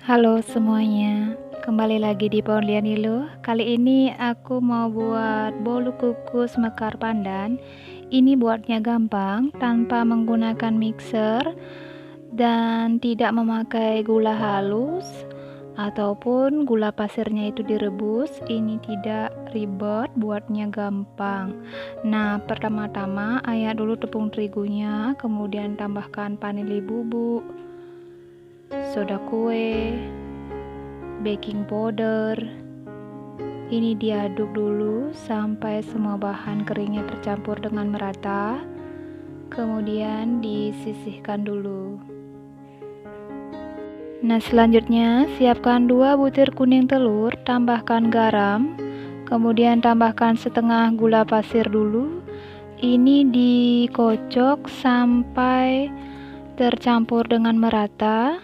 Halo semuanya, kembali lagi di Paulian Nilu. Kali ini aku mau buat bolu kukus mekar pandan. Ini buatnya gampang, tanpa menggunakan mixer dan tidak memakai gula halus ataupun gula pasirnya itu direbus. Ini tidak ribet, buatnya gampang. Nah, pertama-tama ayak dulu tepung terigunya, kemudian tambahkan vanili bubuk, soda kue, baking powder. Ini diaduk dulu sampai semua bahan keringnya tercampur dengan merata, kemudian disisihkan dulu. Nah, selanjutnya siapkan 2 butir kuning telur, tambahkan garam, kemudian tambahkan setengah gula pasir dulu. Ini dikocok sampai tercampur dengan merata.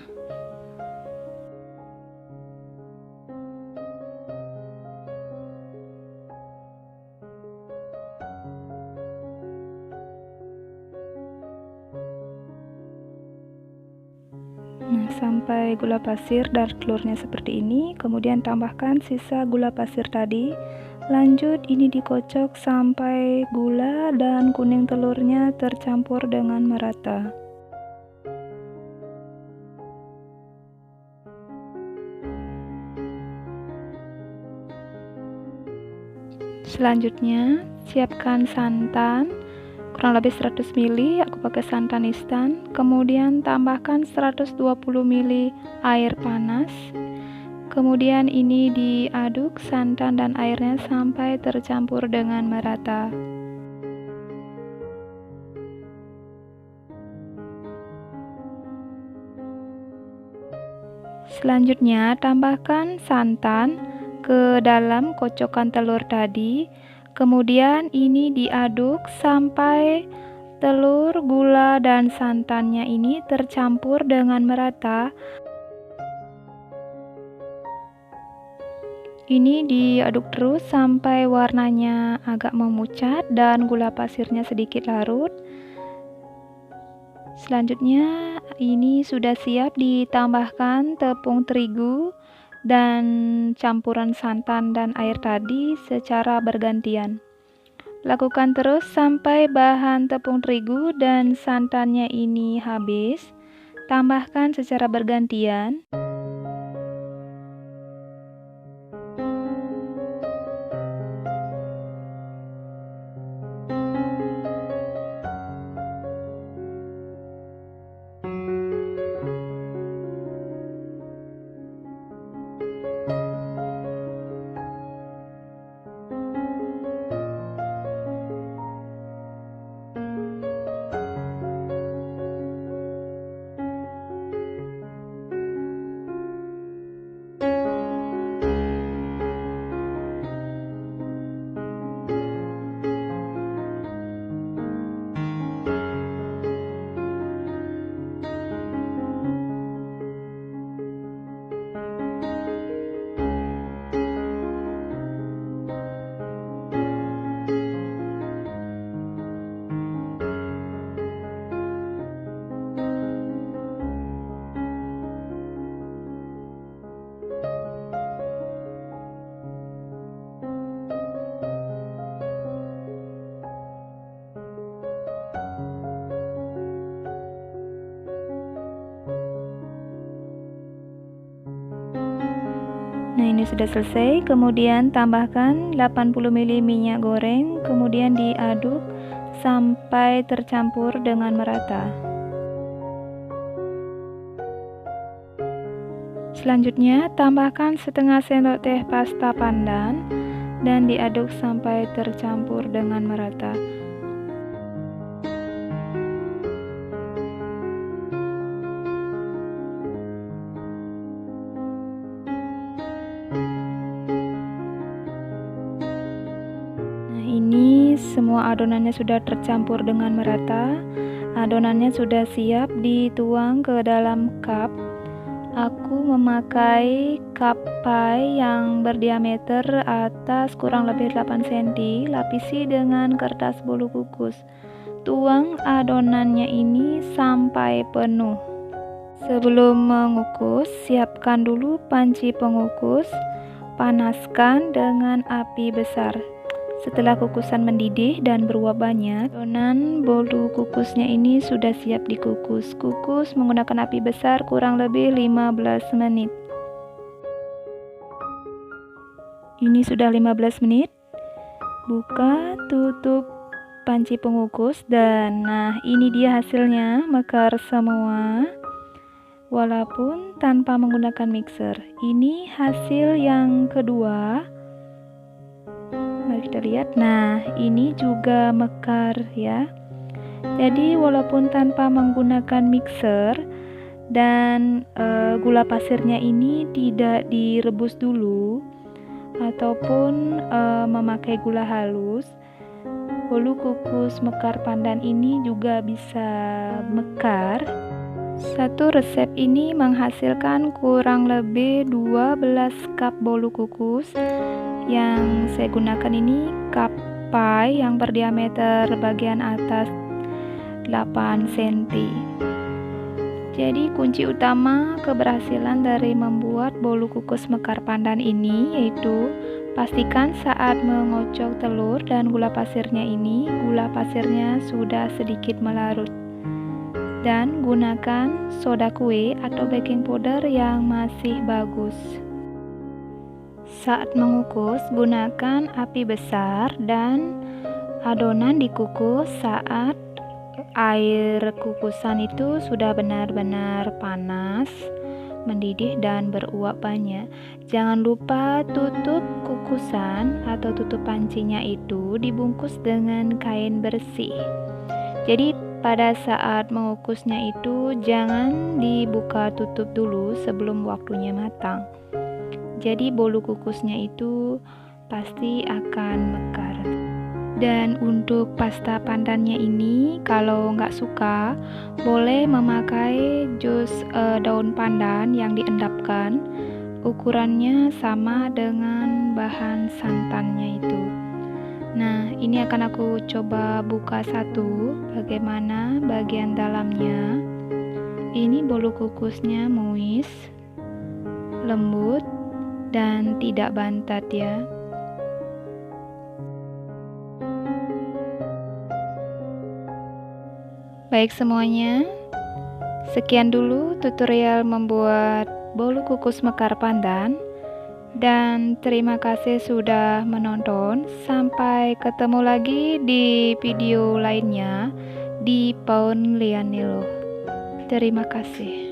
Nah, sampai gula pasir dan telurnya seperti ini, kemudian tambahkan sisa gula pasir tadi. Lanjut, ini dikocok sampai gula dan kuning telurnya tercampur dengan merata. Selanjutnya, siapkan santan kurang lebih 100 ml, aku pakai santan instan. Kemudian tambahkan 120 ml air panas. Kemudian ini diaduk santan dan airnya sampai tercampur dengan merata. Selanjutnya, tambahkan santan ke dalam kocokan telur tadi. Kemudian ini diaduk sampai telur, gula, dan santannya ini tercampur dengan merata. Ini diaduk terus sampai warnanya agak memucat dan gula pasirnya sedikit larut. Selanjutnya ini sudah siap ditambahkan tepung terigu dan campuran santan dan air tadi secara bergantian. Lakukan terus sampai bahan tepung terigu dan santannya ini habis. Tambahkan secara bergantian. Nah, ini sudah selesai. Kemudian tambahkan 80 ml minyak goreng, kemudian diaduk sampai tercampur dengan merata. Selanjutnya, tambahkan setengah sendok teh pasta pandan dan diaduk sampai tercampur dengan merata. Ini semua adonannya sudah tercampur dengan merata. Adonannya sudah siap dituang ke dalam cup. Aku memakai cup pie yang berdiameter atas kurang lebih 8 cm, lapisi dengan kertas bolu kukus. Tuang adonannya ini sampai penuh. Sebelum mengukus, siapkan dulu panci pengukus. Panaskan dengan api besar. Setelah kukusan mendidih dan beruap banyak, adonan bolu kukusnya ini sudah siap dikukus. Kukus menggunakan api besar kurang lebih 15 menit. Ini sudah 15 menit. Buka, tutup panci pengukus dan nah ini dia hasilnya, mekar semua. Walaupun tanpa menggunakan mixer. Ini hasil yang kedua. Mari kita lihat. Nah, ini juga mekar ya. Jadi walaupun tanpa menggunakan mixer dan gula pasirnya ini tidak direbus dulu ataupun memakai gula halus, bolu kukus mekar pandan ini juga bisa mekar. Satu resep ini menghasilkan kurang lebih 12 cup bolu kukus. Yang saya gunakan ini cup pie yang berdiameter bagian atas 8 cm. Jadi kunci utama keberhasilan dari membuat bolu kukus mekar pandan ini yaitu pastikan saat mengocok telur dan gula pasirnya ini, gula pasirnya sudah sedikit melarut. Dan gunakan soda kue atau baking powder yang masih bagus. Saat mengukus, gunakan api besar dan adonan dikukus saat air kukusan itu sudah benar-benar panas, mendidih dan beruap banyak. Jangan lupa tutup kukusan atau tutup pancinya itu dibungkus dengan kain bersih. Jadi pada saat mengukusnya itu jangan dibuka tutup dulu sebelum waktunya matang. Jadi bolu kukusnya itu pasti akan mekar. Dan untuk pasta pandannya ini kalau nggak suka boleh memakai jus daun pandan yang diendapkan. Ukurannya sama dengan bahan santannya itu. Nah, ini akan aku coba buka satu bagaimana bagian dalamnya. Ini bolu kukusnya moist, lembut dan tidak bantat ya. Baik semuanya, sekian dulu tutorial membuat bolu kukus mekar pandan. Dan terima kasih sudah menonton. Sampai ketemu lagi di video lainnya di Paun Lianilo. Terima kasih.